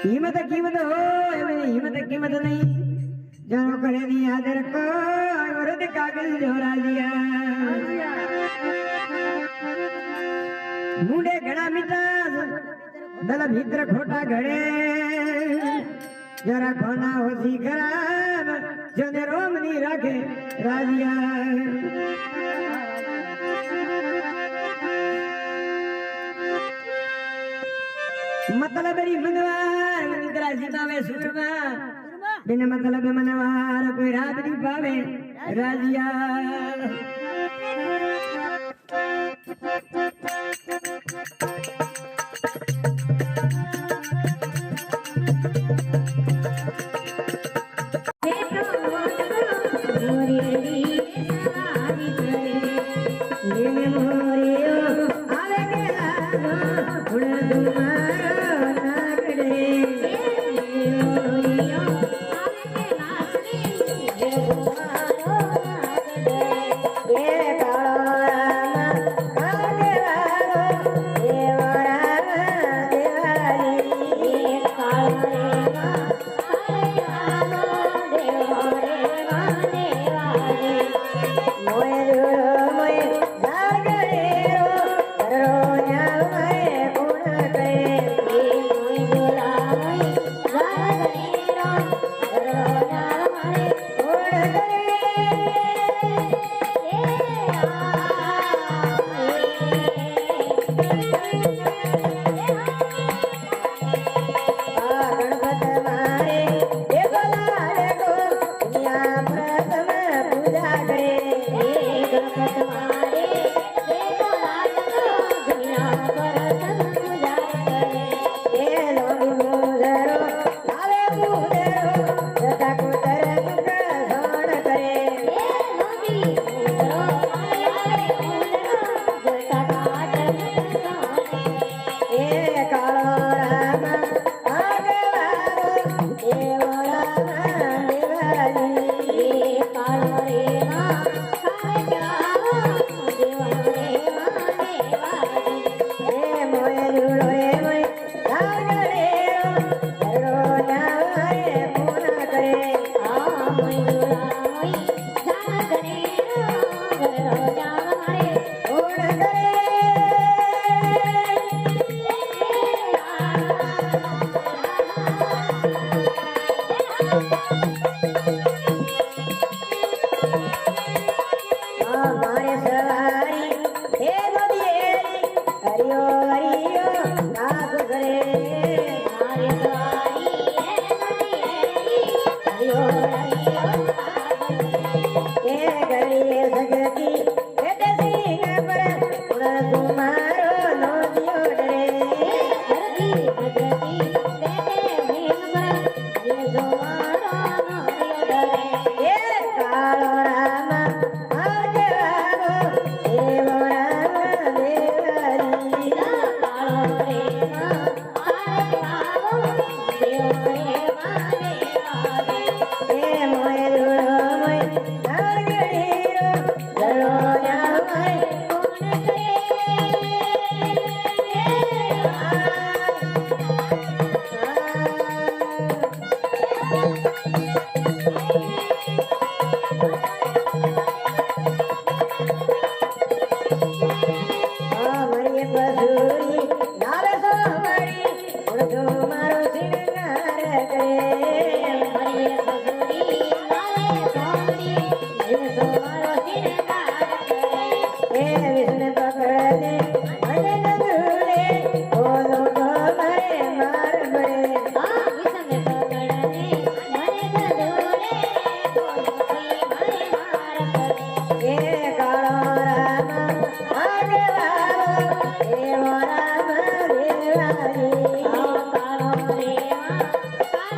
हिम्मत कीमत हो हिम्मत कीमत नहीं जानो करे दी आदर को औरत कागज जोरा लिया मुंडे घड़ा मिटा दल भीतर खोटा घड़े जरा कोना होसी खराब जने रोम नहीं रखे राजिया मतलब मनवार निद्रा जितावे सुरमा बिन मतलब मनवार कोई रात नहीं पावे राजिया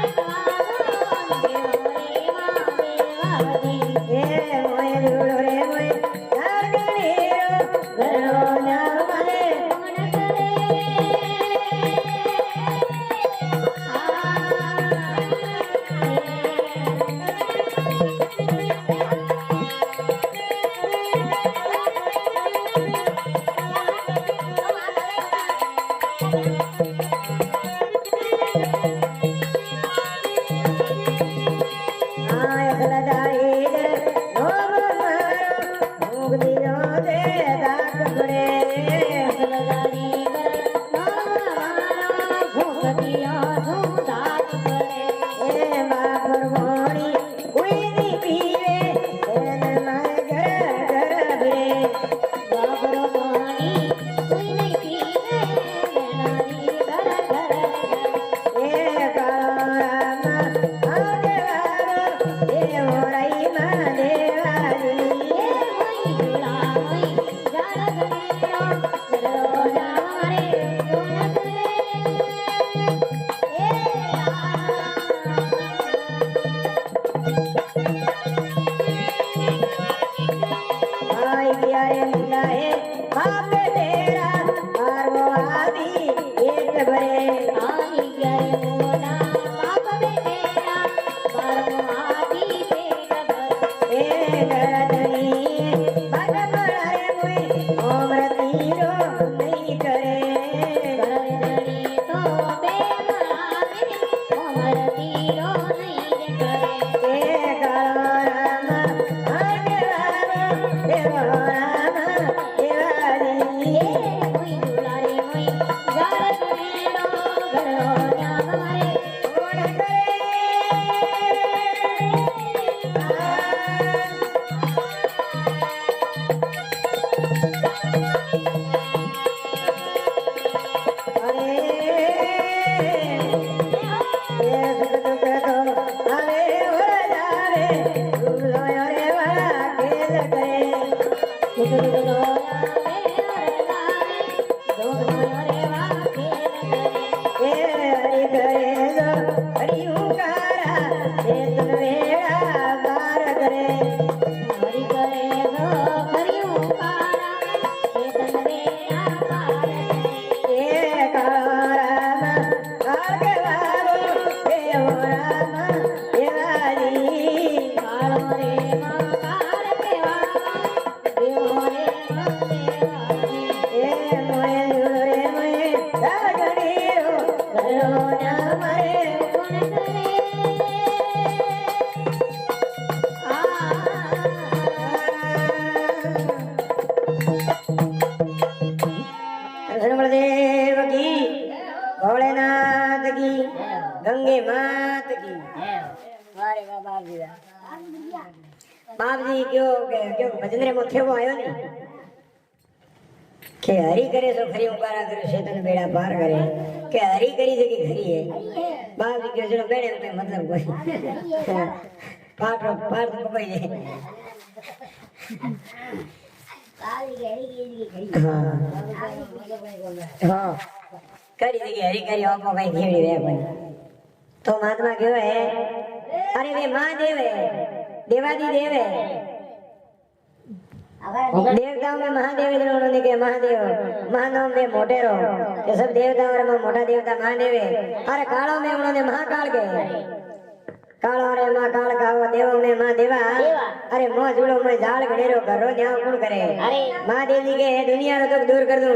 Bye. गंगे मात की। वारे वाह बाप जी बाप जी क्यों भजन रे मोथे वो आयो नहीं के हरि करे सो खरी उकारा करे शैतान बेड़ा पार करे के हरि करी जगी खरी है बाप जी क्यों चलो बेड़े में मतलब कोई पार तो कोई है हाँ करी जगी हरि करी आपको भाई खेड़ी रे भाई तो महात्मा क्यों है अरे वे महादेव है देवादी देव है देवताओं में महादेव उन्होंने के महादेव महानव में मोटेरो ये सब देवताओं में मोटा देवता महादेव है अरे कालों में उन्होंने महाकाल के कालो रे महाकाल का देवों में महादेवा अरे मोह जुड़ो में जाल घड़ेरो घरो न्याव कौन करे महादेव जी के दुनिया रो दुख दूर कर दूं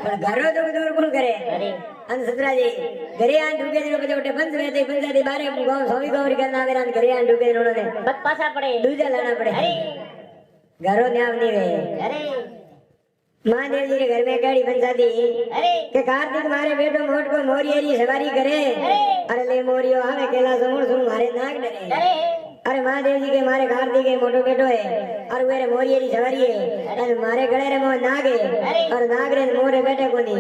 पर घरो दुख दूर कौन करे अन सतरा जी घरे आन ढूके जो बजे उठे बंद रहते पंचायती बारे गांव स्वामी गौरी करना मेरा घरे आन ढूके उन्होंने बस पासा पड़े दूजा लाना पड़े घरो न्याव नहीं वे अरे महादेव जी के घर में गाड़ी पंचायती अरे के कार्तिक मारे बेटो मोट को मोरियरी सवारी करे अरे ले मोरियो आवे केला समूर सुन मारे नाग डरे अरे महादेव जी के मारे कार्तिक के मोटो बेटो है और वेरे मोरियरी सवारी है अरे मारे गले रे मो नाग है और नाग रे मोरे बेटे कोनी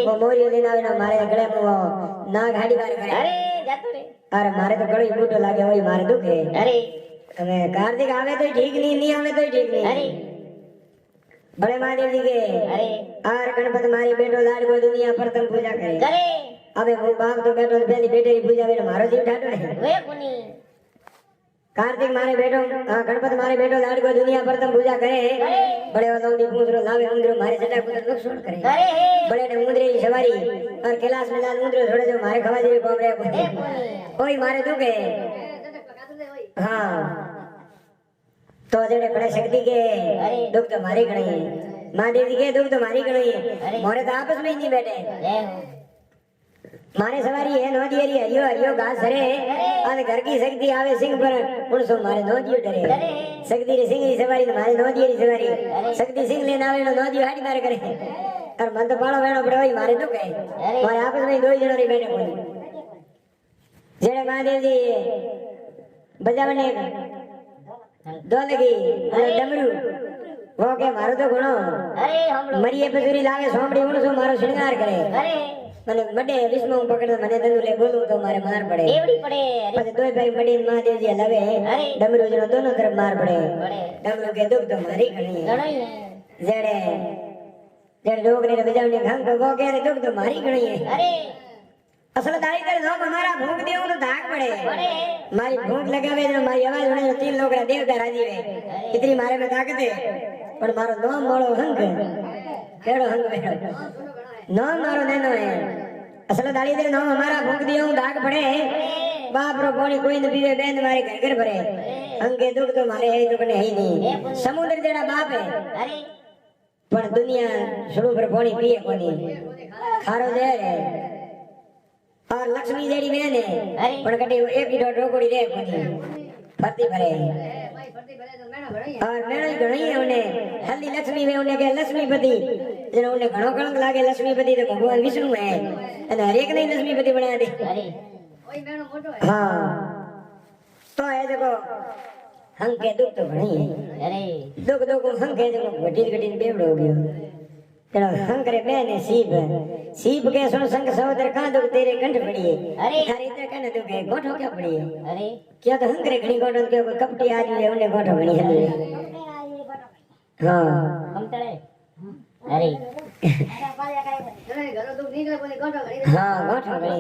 वो मोरियो दिन आवे ना मारे गले मो नाग हाडी बार करे अरे जातो रे अरे मारे तो गळी बूटो लागे होई मारे दुखे अरे अरे कार्तिक आवे तो ठीक नहीं आवे तो ठीक नहीं अरे बड़े महादेव जी के अरे आर गणपति मारी बेटो लाड को दुनिया प्रथम पूजा करे करे अबे वो बाप तो बेटो पहली बेटे की पूजा बेटो मारो जीव ठाटो है वे कोनी कार्तिक मारे बेटो गणपति मारे बेटो लाड को दुनिया प्रथम पूजा करे बड़े वालों पूंछरो लावे उंदरो मारे सटा पुत्र लोग छोड़ करे करे बड़े ने उंदरे की सवारी और कैलाश में लाल उंदरो छोड़े जो मारे खवा जी कोम रे कोई मारे दुखे हां तो जेड़े बड़े शक्ति के दुख तो मारी गणे महादेव जी के दुख तो मारी गणे मोरे तो आपस में ही नहीं बैठे मारे सवारी है नौ दियरी हरियो हरियो घास हरे અને घर की शक्ति आवे सिंह पर उनसो मारे नौ दियो डरे शक्ति रे सिंह री सवारी ने मारे नौ दियरी सवारी शक्ति सिंह लेने आवे नो नौ दियो हाडी मारे करे और मन तो पाळो वेणो पड़े होई मारे तो कहे मारे आपस में दो जणो री बैठे पड़ी जेड़े महादेव जी बजावने ढोलकी અને ડમरू वो के मारो तो घणो अरे हम लोग मरिए पसुरी लागे सोमड़ी उनसो मारो श्रृंगार करे अरे મને મડે વિષ્ણુ પકડે મને દંડુ લે બોલું તો મારે માર પડે एवड़ी पड़े अरे પછી તોય ભાઈ મડી મહાદેવજી હલાવે અરે. ડમરુ જનો દોનો તરફ માર પડે પડે. ડમરુ કે દુખ તો મારી ઘણી ઘણોય ને. જેડે જેડે ડોગરી ને બજાવની ઘામ તો વો કે દુખ તો મારી ઘણી अरे અસલ દાઈ કરે નો મારા ભૂખ દેવું તો ધાક પડે पड़े મારી ભૂખ લગાવે તો મારી અવાજ વણે તીન લોકડા દેવતા રાજી વે ઇતરી મારે મે તાકત હે પણ મારો નામ મોળો હંગ કેડો હંગ બેઠો નામ મારો નેનો હે અસલ દાડી દે નામ हमारा भूख देવું ધાક પડે बाप रो पानी कोई न पीवे बेन मारे घर घर भरे अंगे दुख तो मारे है दुख नहीं नहीं समुद्र जेड़ा बाप है अरे पर दुनिया शुरू पर पानी पिए कोनी खारो दे रे और लक्ष्मी जेड़ी बेन है अरे पण कटी एक ही डोड रोकोड़ी रे कोनी फरती भरे और मेणो घणी है उन्हें हल्दी लक्ष्मी में उन्हें के लक्ष्मीपति जने उन्हें घणो कलंक लागे लक्ष्मीपति तो भगवान विष्णु है અને હરેક ને લક્ષ્મીપતિ બના દે अरे हाँ तो है देखो हम के दुख तो घणी है अरे दुख दुख हम के देखो घटी घटी बेवड़ो हो गयो तेरा हम करे बेने सीप के सुन संग सहोदर का दुख तेरे कंठ पड़ी है अरे थारे इधर कने दुख है गोठो क्या पड़ी है अरे क्या तो हम करे घणी गोठो के कोई कपटी आ रही है उन्हें गोठो घणी है हाँ हम तड़े अरे हाँ गोठो घणी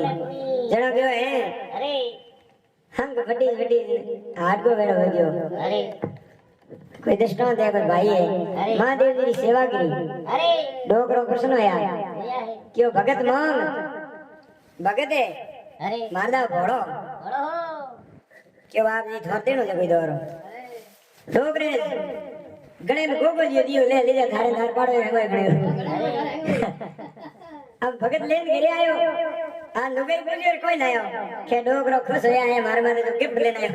जना क्यों है अरे हम घटी घटी हाथ को बेड़ो हो गयो अरे कोई दृष्टांत है कोई भाई है अरे। महादेव जी की सेवा करी अरे डोकरो कृष्ण होया भैया है क्यों भगत मांग भगत है अरे मारदा घोड़ो बड़ो हो क्यों आप जी थोते नो जबई दौरो डोकरे गणे में गोगो दियो ले ले जा थारे धार पाड़ो है हमारे गणे अब भगत लेन घरे आयो आ लुगाई बोलियो कोई ना आयो के डोकरो खुश होया है मारे मारे जो गिफ्ट लेने आयो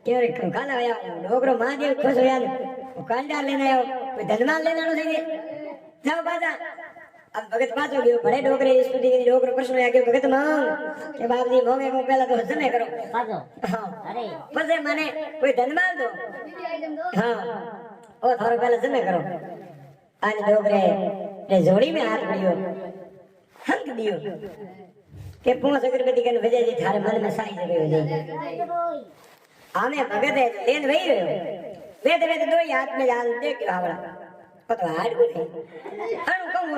क्यों रे काला होया डोकरो महादेव खुश होया वो कांडा लेने आयो कोई धनमाल लेने आनो चाहिए जाओ बाजा अब भगत पाछो गयो बड़े डोकरे स्टूडी के डोकरो प्रश्न होया के भगत मांग के बाप जी मोगे को पहला तो समय करो पाजो हां अरे पसे माने कोई धनमाल दो हां ओ थारो पहला समय करो आज डोकरे रे जोड़ी में हाथ पड़ियो हंक दियो के पूछ अगरबत्ती कन भजे जी थारे मन में साई जबे हो जाई आमे भगत है लेन वही रहो वेद वेद दो ही हाथ में जाल दे के आवड़ा तो हाड को अनु कम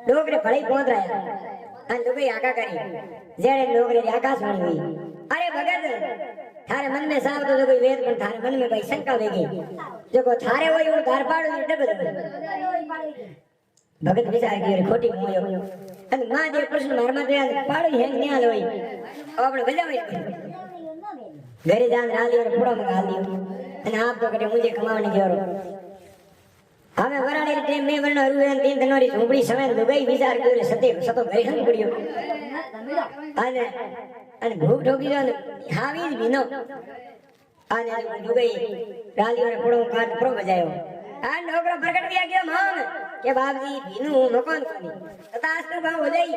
डोगरे फड़ी पहुंच रहा अन लोगे आका करी जेड़े डोगरे आकाश वाणी हुई अरे भगत थारे मन में साव तो कोई वेद पर थारे मन में भाई शंका वेगी जो को थारे होई उन घर पाड़ो डब भगत विचार की रे खोटी मोयो अन महादेव प्रश्न मार मार दे पाड़ो हेंग न्याल होई आपने बजावे घरे जान राली और पूरा मंगा लियो અને આપ તો કરે મુજે કમાવાની જોરો હવે વરાણી ટાઈમ મે વરનો રૂએ तीन ધનોરી ઝૂંપડી સમે દુબઈ વિચાર કર્યો સતે સતો ઘરે હંગ પડ્યો અને અને ભૂખ ઠોકી જો હાવી જ ભીનો અને દુબઈ રાલી અને પૂરો કાટ પ્રો બજાયો આ નોકરો પ્રગટ ગયા ગયો માંગ કે બાપજી ભીનું મકાન કોની તતાસ તો ભાવ हो जाई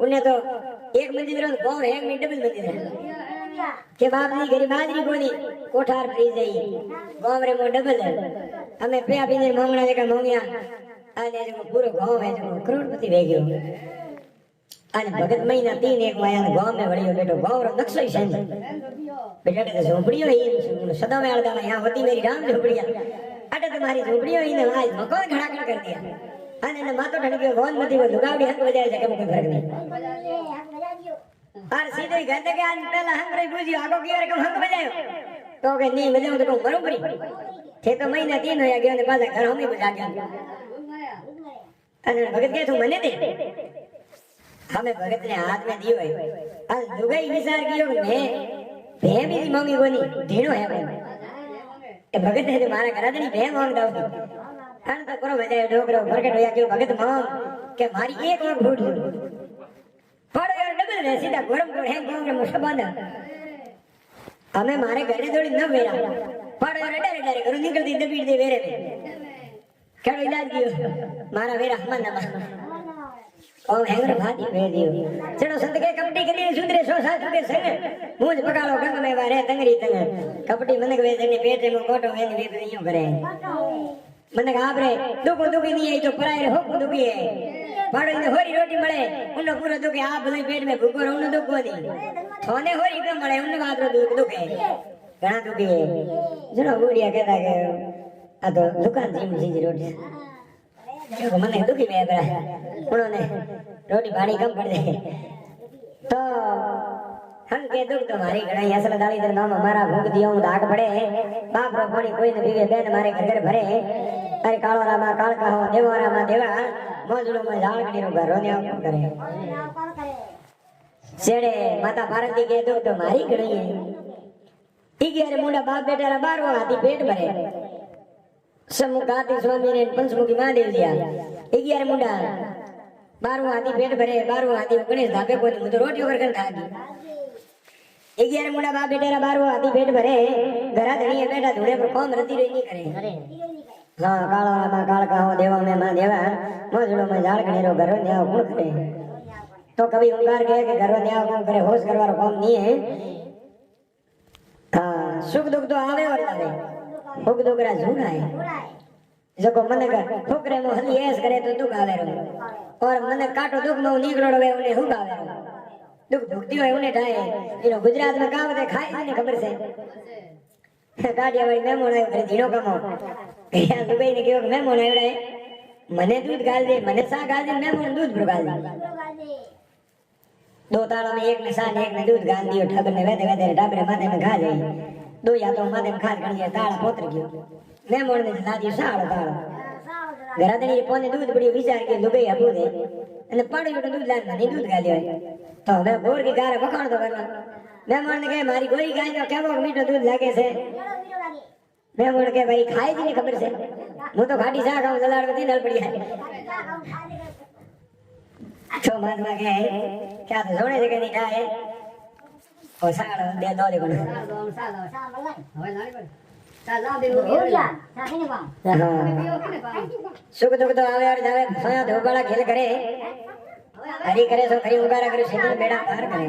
ઉને તો એક મંદિર નો ભાવ એક મિનિટ ડબલ મંદિર के बाप जी गरीब हाजरी कोनी कोठार फ्री जाई गांव रे मो डबल हमें पे अभी ने मांगना लेकर मांगया आने जो पूरो गांव है जो करोड़पति वे गयो आने भगत महीना 3 एक माया गांव में वड़ियो बेटो गांव रो नक्शो ही सेंज बेटा तो झोपड़ियो ही सदा में आलदा यहां होती मेरी राम झोपड़िया अटे तुम्हारी झोपड़ियो ही ने आज मकान खड़ा कर दिया आने ने मातो ढल गयो भवन मती वो लुगावड़ी हक बजाए जगह में कोई फर्क नहीं और सीधे गंदे के आज पहला हम रे बुझी आगो की रे कम हंग बजायो तो के नी बजाऊं तो मरूं पड़ी थे तो महीना 3 होया गयो ने पाछा घर हमें बुझा गया अने भगत के तू मने दे हमें भगत ने हाथ में दियो है आज दुगई विचार कियो मैं भे भी मांगी कोनी ढेणो है भाई ए भगत ने मारा घरादनी भे मांगदा हो अन तो करो बजायो डोकरो प्रकट होया गयो भगत मांग के मारी एक और फूट ને સીધા ગરમ ગોળ હેંગ ગોળ સંબંધ અમે મારે ઘરે દોડી ન વેરા પાડો રેડે કરું નીકળતી દબી દે વેરે કેડો ઇલાજ ગયો મારા વેરા હમણાં ઓ હેંગર ભાતી વે દિયો ચડો સંત કે કપટી કરી સુધરે સો સાત સુધરે સંગ મુજ પકાળો ગંગ મે વારે તંગરી તંગ કપટી મને વે જને પેટે મો કોટો વેની વે ઈયો કરે મને આપરે દુકો દુકી ની આઈ તો પરાય હોકો દુકી હે પાડો ને હોરી રોટી મળે ઉનો પૂરો દુકે આ ભલે પેટ મે ભૂકો ઉનો દુકો ની થોને હોરી કે મળે ઉનો ગાત્રો દુકે ઘણા દુકી હે જનો ગોડિયા કહેતા કે આ તો દુકાન થી રોટી क्यों મને દુખી મે બરા ઉણોને રોટી પાણી કમ પડ દે તો હમ કે દુખ તો મારી ગણાઈ અસલ દાળી દર નામ મારા ભૂખ દિયો હું દાગ પડે બાપ રો પાણી કોઈ ન પીવે બેન મારે ઘર ભરે અરે કાળો રામા કાળ કહો દેવો રામા દેવા મોજડો માં ઝાળકડી નો ઘર રોને આવ કરે છેડે માતા પાર્વતી કે દુખ તો મારી ગણાઈ ઈગેરે મુંડા બાપ બેટારા બારો હાથી પેટ ભરે સમુખાતી સ્વામી ને પંચમુખી મહાદેવ દિયા 11 મુંડા 12 હાથી પેટ ભરે 12 હાથી ગણેશ ધાબે કોઈ હું તો રોટીઓ કરકન ખાધી 11 મુંડા બા બેટેરા 12 હાથી પેટ ભરે ઘરા ધણીએ બેઠા ધૂળે પર કોમ રતી રહી ની કરે હા કાળો રામા કાળ કહો દેવા મે માં દેવા મોજડો માં ઝાડ કનેરો ઘરો ને આવ કોણ કરે તો કવિ ઉંગાર કહે કે ઘરો ને આવ કોણ કરે હોશ કરવાનો કોમ ની હે હા સુખ દુખ તો આવે और આવે ભૂખ દુખરા ઝુણાય जको मन का ठोकरे में हली ऐस करे तो दुख आवे रो और मन काटो दुख में निकलो वे उन्हें हुक आवे रो दुख भुगती होय उन्हें ठाए इनो गुजरात में कहावत है खाई ने खबर से गाडिया वाली मेमोन आयो करे धीनो कमो या दुबई ने केयो मेमोन आयो रे मने दूध गाल दे मने सा गाल दे मेमोन दूध भर गाल दे दो ताला में एक ने सा ने एक ने दूध गाल दियो ठाबर ने वेदे वेदे ठाबरे माथे में खा जाई दो या तो माथे में खा गणी ताला पोतर गयो मेमोन ने लादी साळ ताळ घरादनी पोने दूध बड़ी विचार के लुगाई આપું દે અને પાડ્યું તો દૂધ લાન મને દૂધ ગાલ્યો તો હવે બોર की ગારે વખાણ તો કરના મેમોન ને કે મારી ગોરી ગાય નો કેવો મીઠો દૂધ લાગે છે મેમોન કે ભાઈ ખાઈ જ ની ખબર છે હું તો ખાટી શા ખાઉં જલાડ બધી નલ પડી તો મહાત્મા કે क्या तो सोने से नहीं खाए ओ साळ दे दो दे कोन सुख दुख तो आवे और जावे सोया धोबाड़ा खेल करे हरी करे सो खरी उगारा करे सिद्धि बेड़ा पार करे